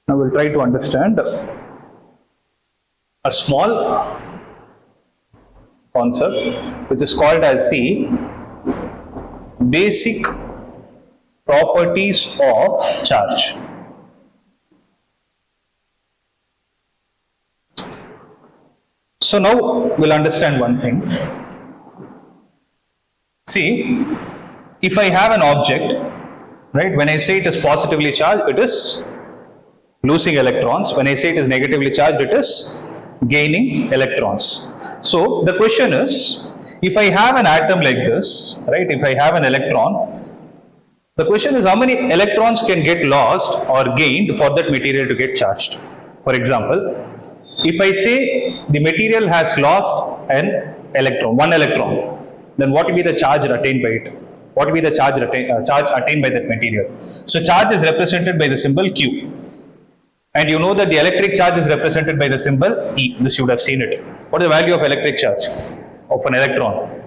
Now we'll try to understand a small concept which is called as the basic properties of charge. So now we'll understand one thing. See, if I have an object, right, when I say it is positively charged, it is losing electrons. When I say it is negatively charged, it is gaining electrons. So the question is, if I have an atom like this, right, if I have an electron, the question is how many electrons can get lost or gained for that material to get charged. For example, if I say the material has lost an electron, one electron, then what will be the charge attained by it? What will be the charge attained by that material? So charge is represented by the symbol Q. And you know that the electric charge is represented by the symbol E. This you would have seen it. What is the value of electric charge of an electron?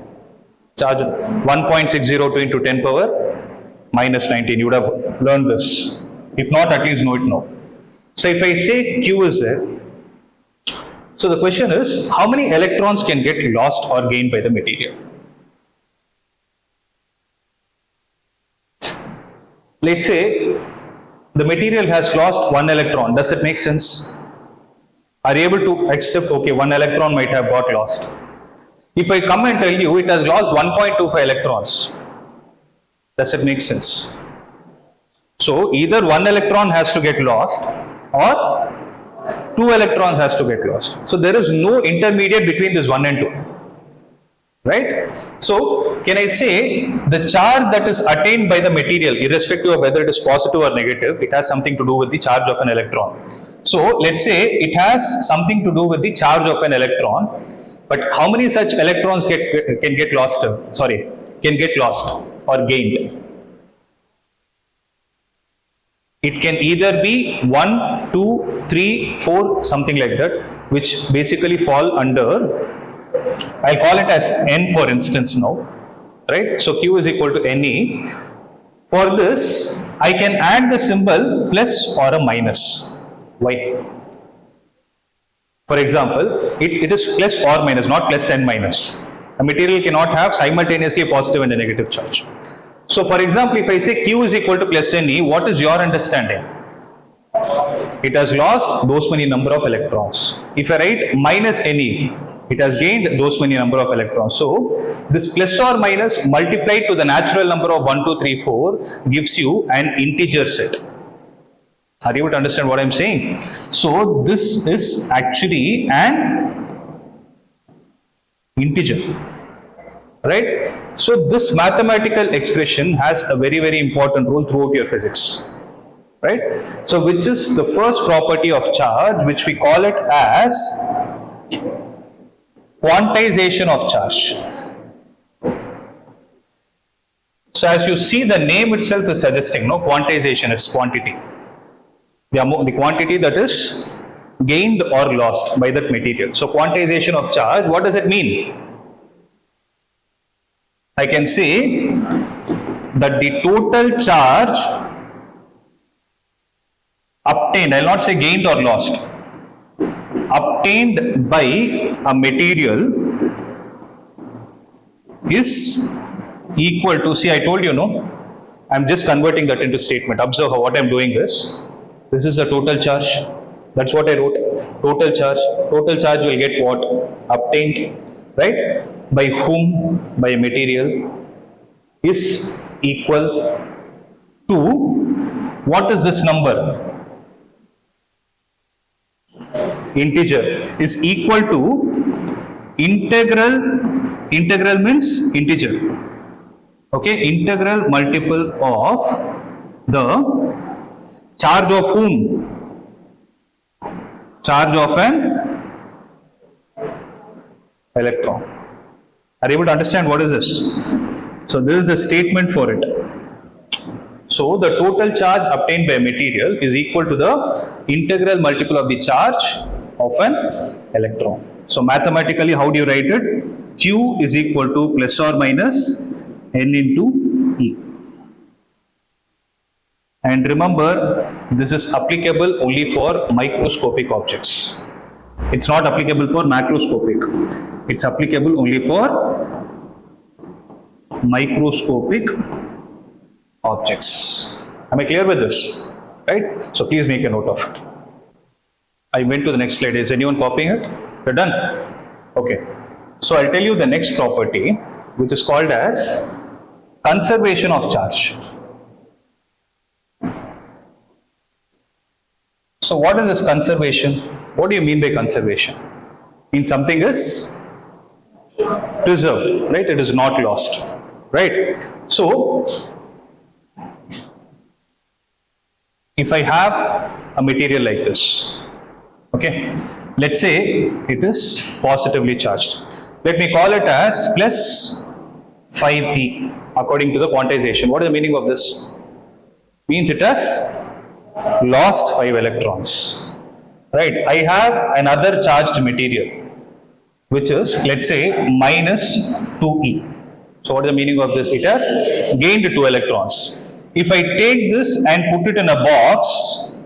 Charge 1.602 into 10 power minus 19. You would have learned this. If not, at least know it now. So if I say Q is there, so the question is, how many electrons can get lost or gained by the material? Let's say the material has lost one electron. Does it make sense? Are you able to accept, okay, one electron might have got lost? If I come and tell you it has lost 1.25 electrons, does it make sense? So either one electron has to get lost or two electrons has to get lost. So there is no intermediate between this 1 and 2. Right? So can I say the charge that is attained by the material, irrespective of whether it is positive or negative, it has something to do with the charge of an electron. So let's say it has something to do with the charge of an electron, but how many such electrons can get lost or gained? It can either be 1, 2, 3, 4, something like that, which basically fall under, I'll call it as N for instance now, right? So Q is equal to Ne. For this, I can add the symbol plus or a minus. Why? For example, it is plus or minus, not plus and minus. A material cannot have simultaneously a positive and a negative charge. So for example, if I say Q is equal to plus Ne, what is your understanding? It has lost those many number of electrons. If I write minus Ne, it has gained those many number of electrons. So this plus or minus multiplied to the natural number of 1, 2, 3, 4 gives you an integer set. Are you able to understand what I am saying? So this is actually an integer. Right? So this mathematical expression has a very, very important role throughout your physics. Right? So which is the first property of charge, which we call it as quantization of charge. So as you see, the name itself is suggesting, no, quantization is quantity. The quantity that is gained or lost by that material. So quantization of charge, what does it mean? I can say that the total charge obtained, I will not say gained or lost, obtained by a material is equal to, see I told you, no, I am just converting that into statement. Observe how what I am doing is, this is the total charge, that's what I wrote, total charge will get what? Obtained, right? By whom? By a material is equal to, what is this number? Integer is equal to integral means integer, okay, integral multiple of the charge of whom? Charge of an electron. Are you able to understand what is this? So this is the statement for it. So the total charge obtained by a material is equal to the integral multiple of the charge of an electron. So mathematically, how do you write it? Q is equal to plus or minus N into E. And remember, this is applicable only for microscopic objects. It's not applicable for macroscopic. It's applicable only for microscopic objects. Am I clear with this? Right? So please make a note of it. I went to the next slide. Is anyone copying it? You're done? Okay. So I'll tell you the next property, which is called as conservation of charge. So what is this conservation? What do you mean by conservation? Means something is preserved, right? It is not lost, right? So if I have a material like this, okay, let's say it is positively charged. Let me call it as plus 5e according to the quantization. What is the meaning of this? Means it has lost 5 electrons, right? I have another charged material which is, let's say, minus 2e. So what is the meaning of this? It has gained 2 electrons. If I take this and put it in a box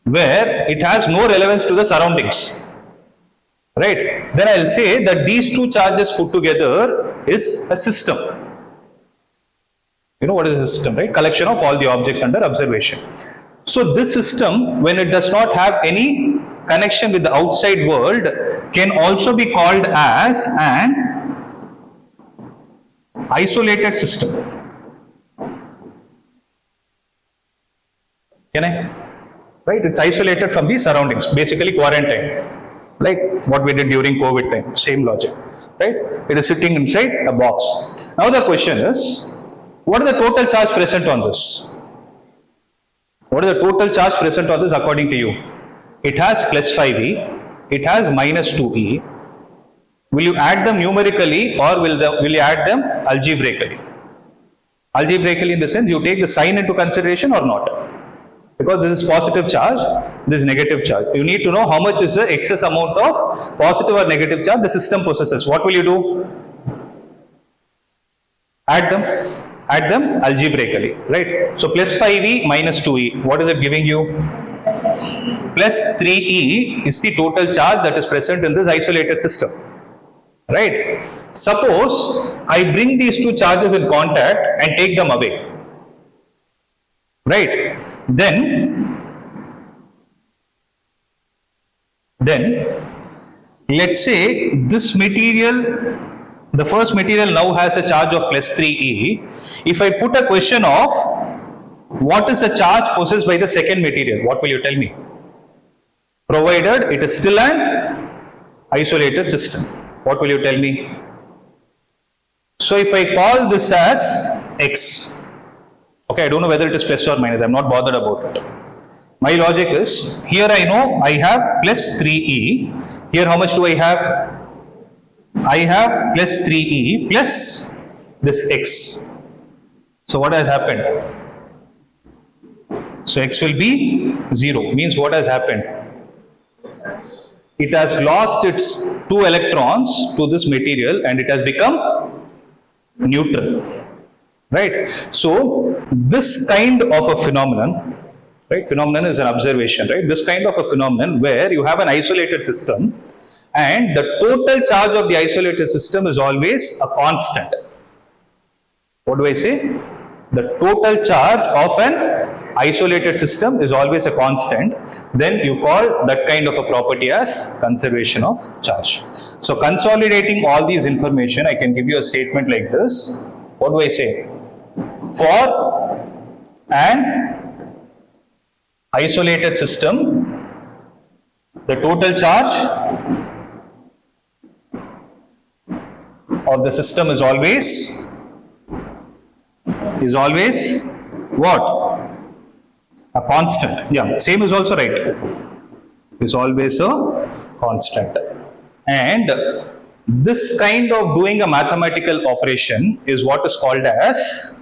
where it has no relevance to the surroundings, right, then I'll say that these two charges put together is a system. You know what is a system, right? Collection of all the objects under observation. So this system, when it does not have any connection with the outside world, can also be called as an isolated system. Can I? Right? It's isolated from the surroundings, basically quarantine, like what we did during COVID time, same logic, right? It is sitting inside a box. Now the question is, what is the total charge present on this? What is the total charge present on this according to you? It has plus 5e, it has minus 2e. Will you add them numerically or will you add them algebraically? Algebraically in the sense you take the sign into consideration or not? Because this is positive charge, this is negative charge. You need to know how much is the excess amount of positive or negative charge the system possesses. What will you do? Add them algebraically, right? So plus 5e minus 2e, what is it giving you? Plus 3e is the total charge that is present in this isolated system, right? Suppose I bring these two charges in contact and take them away, right? Then let's say this material, the first material now has a charge of plus 3e. If I put a question of what is the charge possessed by the second material, what will you tell me? Provided it is still an isolated system, what will you tell me? So if I call this as x, okay, I don't know whether it is plus or minus, I'm not bothered about it. My logic is, here I know I have plus 3e, here how much do I have? I have plus 3e plus this x. So what has happened? So x will be 0, means what has happened? It has lost its 2 electrons to this material and it has become neutral, right? So this kind of a phenomenon, right? Phenomenon is an observation, right? This kind of a phenomenon where you have an isolated system and the total charge of the isolated system is always a constant. What do I say? The total charge of an isolated system is always a constant. Then you call that kind of a property as conservation of charge. So consolidating all these information, I can give you a statement like this. What do I say? For an isolated system, the total charge of the system is always what? A constant. Yeah, same is also right. Is always a constant. And this kind of doing a mathematical operation is what is called as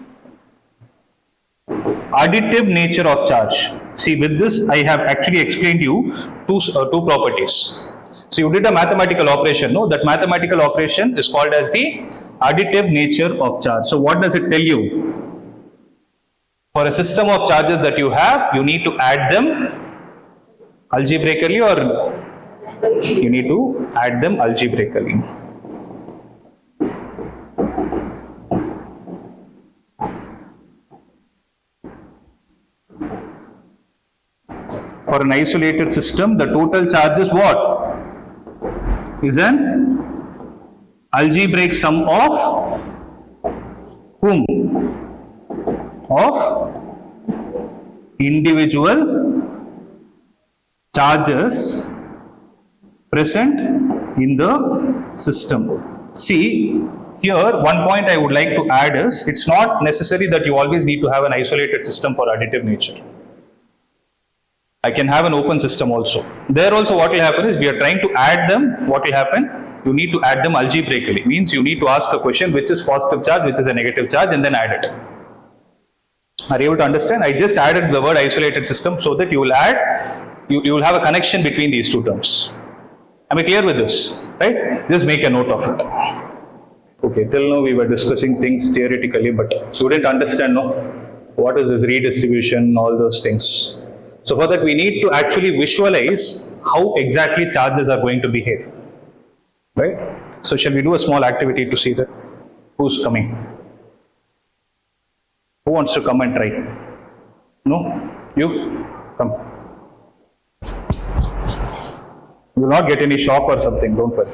additive nature of charge. See, with this I have actually explained you two properties. So you did a mathematical operation, no? That mathematical operation is called as the additive nature of charge. So what does it tell you? For a system of charges that you have, you need to add them algebraically, or you need to add them algebraically. For an isolated system, the total charge is what? Is an algebraic sum of whom? Of individual charges present in the system. See, here one point I would like to add is, it's not necessary that you always need to have an isolated system for additive nature. I can have an open system also. There also what will happen is, we are trying to add them. What will happen? You need to add them algebraically. Means you need to ask a question which is positive charge, which is a negative charge, and then add it. Are you able to understand? I just added the word isolated system so that you will add, you will have a connection between these two terms. Am I clear with this? Right? Just make a note of it. Okay, till now we were discussing things theoretically, but you didn't understand, no? What is this redistribution, all those things. So for that we need to actually visualize how exactly charges are going to behave. Right? So shall we do a small activity to see that? Who's coming? Who wants to come and try? No? You? Come. You will not get any shock or something, don't worry.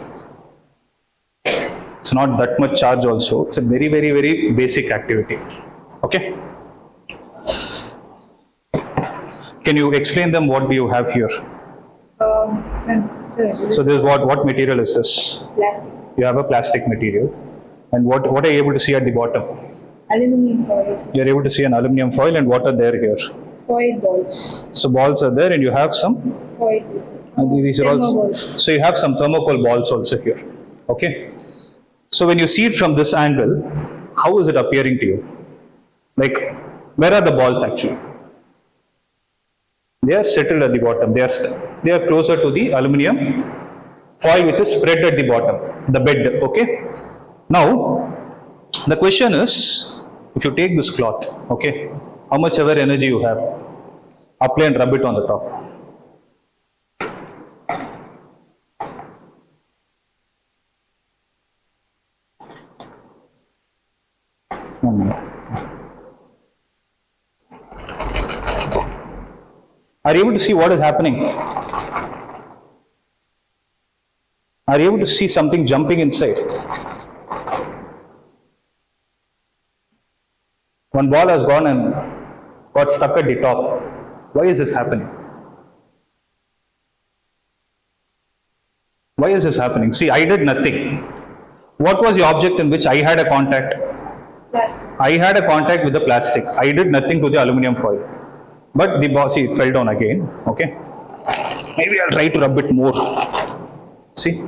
It's not that much charge also. It's a very, very, very basic activity. Okay? Can you explain them what do you have here? So this is what material is this? Plastic. You have a plastic material. And what are you able to see at the bottom? Aluminum foil. You are able to see an aluminum foil, and what are there here? Foil balls. So balls are there, and you have some? Foil. These are also. Thermoballs. So you have some thermocol balls also here. Okay. So when you see it from this angle, how is it appearing to you? Like, where are the balls actually? They are settled at the bottom. They are closer to the aluminum foil which is spread at the bottom, the bed. Okay. Now, the question is, if you take this cloth, okay, how much ever energy you have, apply and rub it on the top. Are you able to see what is happening? Are you able to see something jumping inside? One ball has gone and got stuck at the top. Why is this happening? Why is this happening? See, I did nothing. What was the object in which I had a contact? Plastic. I had a contact with the plastic. I did nothing to the aluminum foil. But the ball, see, it fell down again. Okay. Maybe I'll try to rub it more. See,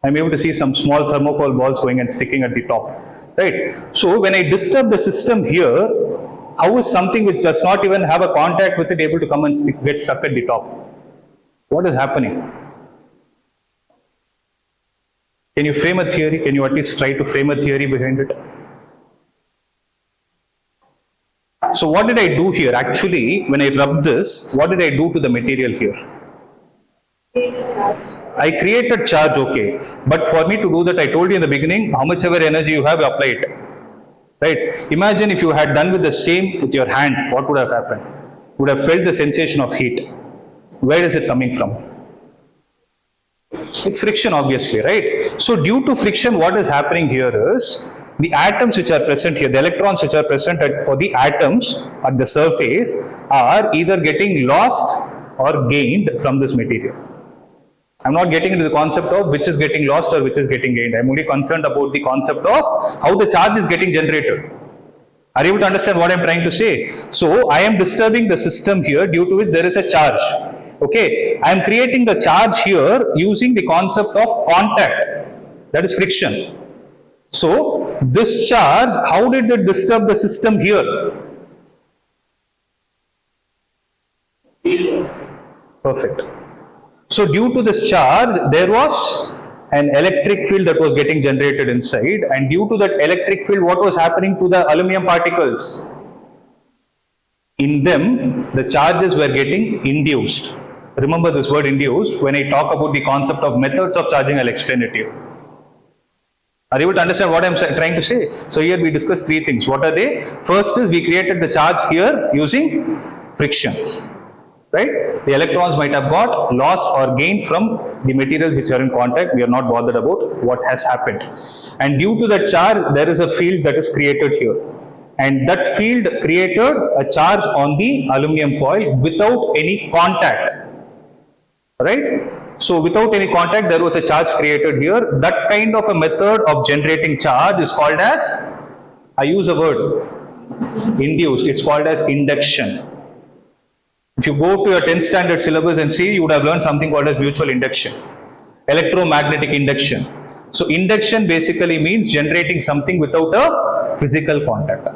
I'm able to see some small thermocol balls going and sticking at the top. Right. So when I disturb the system here, how is something which does not even have a contact with it able to come and get stuck at the top? What is happening? Can you frame a theory? Can you at least try to frame a theory behind it? So what did I do here? Actually, when I rub this, what did I do to the material here? Create charge. I created charge, okay. But for me to do that, I told you in the beginning, how much ever energy you have, apply it. Right? Imagine if you had done with the same with your hand, what would have happened? You would have felt the sensation of heat. Where is it coming from? It's friction, obviously, right? So due to friction, what is happening here is, the atoms which are present here, the electrons which are present for the atoms at the surface are either getting lost or gained from this material. I'm not getting into the concept of which is getting lost or which is getting gained. I'm only concerned about the concept of how the charge is getting generated. Are you able to understand what I'm trying to say? So I am disturbing the system here, due to which there is a charge. Okay, I am creating the charge here using the concept of contact, that is friction. So this charge, how did it disturb the system here? Perfect. So due to this charge, there was an electric field that was getting generated inside, and due to that electric field, what was happening to the aluminum particles? In them, the charges were getting induced. Remember this word induced. When I talk about the concept of methods of charging, I'll explain it to you. Are you able to understand what I'm trying to say? So here we discussed three things. What are they? First is we created the charge here using friction. Right? The electrons might have got lost or gained from the materials which are in contact. We are not bothered about what has happened. And due to the charge, there is a field that is created here. And that field created a charge on the aluminum foil without any contact. Right? So without any contact, there was a charge created here. That kind of a method of generating charge is called as, I use a word, induced. It's called as induction. If you go to your 10th standard syllabus and see, you would have learned something called as mutual induction, electromagnetic induction. So induction basically means generating something without a physical contact.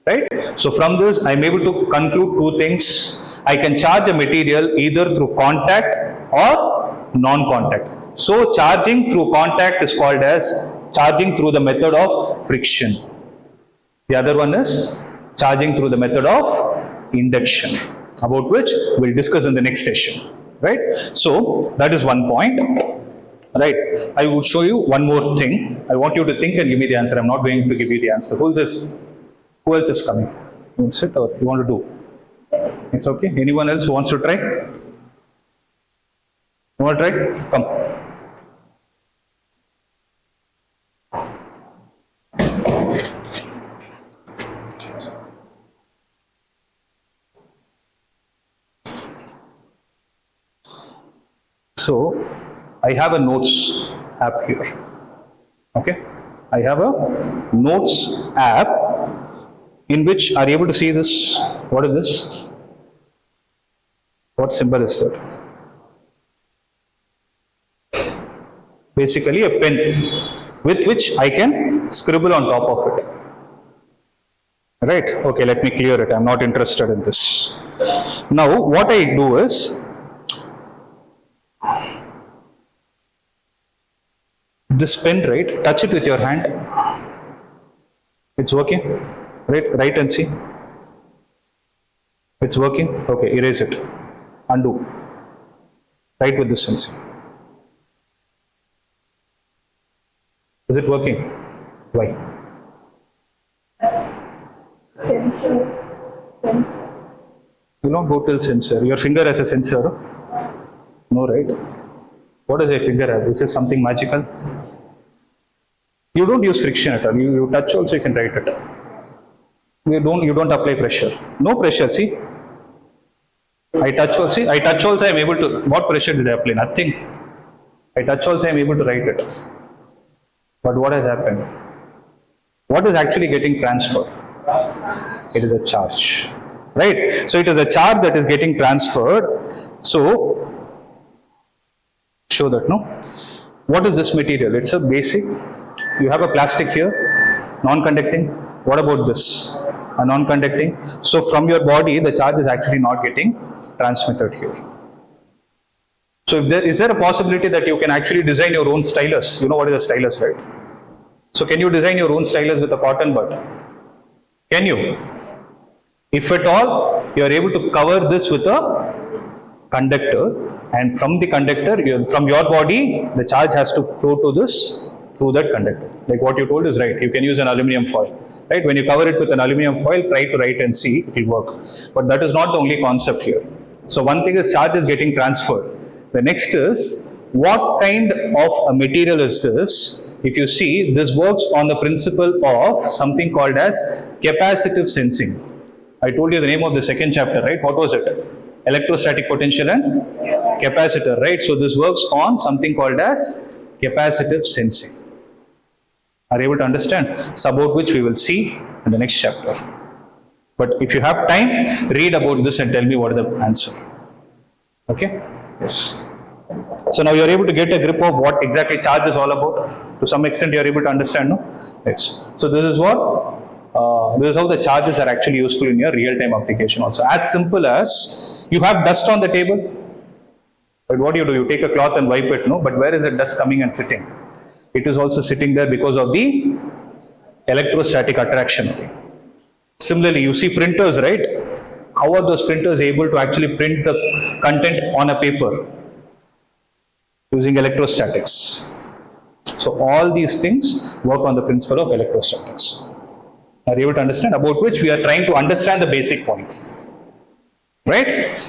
Right? So from this, I'm able to conclude two things. I can charge a material either through contact or non-contact. So charging through contact is called as charging through the method of friction. The other one is charging through the method of induction, about which we'll discuss in the next session. Right? So that is one point. Right? I will show you one more thing. I want you to think and give me the answer. I'm not going to give you the answer. Who is this? Who else is coming? You want to sit or you want to do? It's okay. Anyone else who wants to try? You want to try? Come. So, I have a notes app here. Okay? I have a notes app in which, are you able to see this? What is this? What symbol is that? Basically a pen with which I can scribble on top of it. Right? Okay, let me clear it. I'm not interested in this. Now, what I do is, this pen, right? Touch it with your hand. It's working. Right? Write and see. It's working. Okay, erase it. Undo. Write with this and see. Is it working? Why? Sensor. You don't go till sensor. Your finger has a sensor. No, right? What does a finger have? Is this something magical? You don't use friction at all. You touch also, you can write it. You don't apply pressure. No pressure, see? I touch also, I'm able to, what pressure did I apply? Nothing. I touch also, I'm able to write it. But what has happened? What is actually getting transferred? It is a charge. Right? So it is a charge that is getting transferred. So, show that, no? What is this material? It's a basic, you have a plastic here, non-conducting. What about this? A non-conducting. So from your body, the charge is actually not getting transmitted here. So is there a possibility that you can actually design your own stylus? You know what is a stylus, right? So can you design your own stylus with a cotton bud? Can you? If at all, you are able to cover this with a conductor, and from the conductor, from your body, the charge has to flow to this through that conductor. Like what you told is right. You can use an aluminum foil. Right? When you cover it with an aluminum foil, try to write and see, it will work. But that is not the only concept here. So one thing is charge is getting transferred. The next is, what kind of a material is this? If you see, this works on the principle of something called as capacitive sensing. I told you the name of the second chapter, right? What was it? Electrostatic potential and capacitor, right? So this works on something called as capacitive sensing. Are you able to understand? So about which we will see in the next chapter. But if you have time, read about this and tell me what is the answer. Okay? Yes. So now you are able to get a grip of what exactly charge is all about. To some extent you are able to understand, no? Yes. So this is what, this is how the charges are actually useful in your real-time application also. As simple as, you have dust on the table. But what do? You take a cloth and wipe it, no? But where is the dust coming and sitting? It is also sitting there because of the electrostatic attraction. Similarly, you see printers, right? how are those printers able to actually print the content on a paper using electrostatics? So all these things work on the principle of electrostatics. Are you able to understand? About which we are trying to understand the basic points, right?